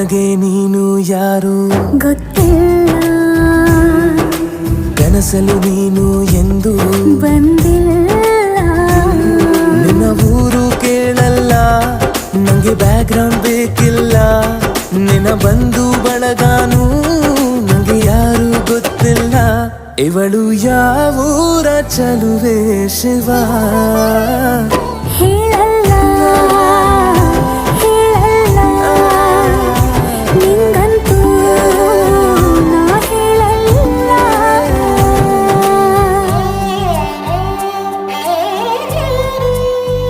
ನನಗೆ ನೀನು ಯಾರು ಗೊತ್ತಿಲ್ಲ, ಕನಸಲು ನೀನು ಎಂದು ಬಂದಿಲ್ಲ. ನಿನ್ನ ಊರು ಕೇಳಲ್ಲ, ನಂಗೆ ಬ್ಯಾಕ್ಗ್ರೌಂಡ್ ಬೇಕಿಲ್ಲ. ನಿನ್ನ ಬಂಧು ಬಳಗಾನು ನಂಗೆ ಯಾರು ಗೊತ್ತಿಲ್ಲ. ಇವಳು ಯಾವೂರ ಚಲುವೆ ಶಿವ.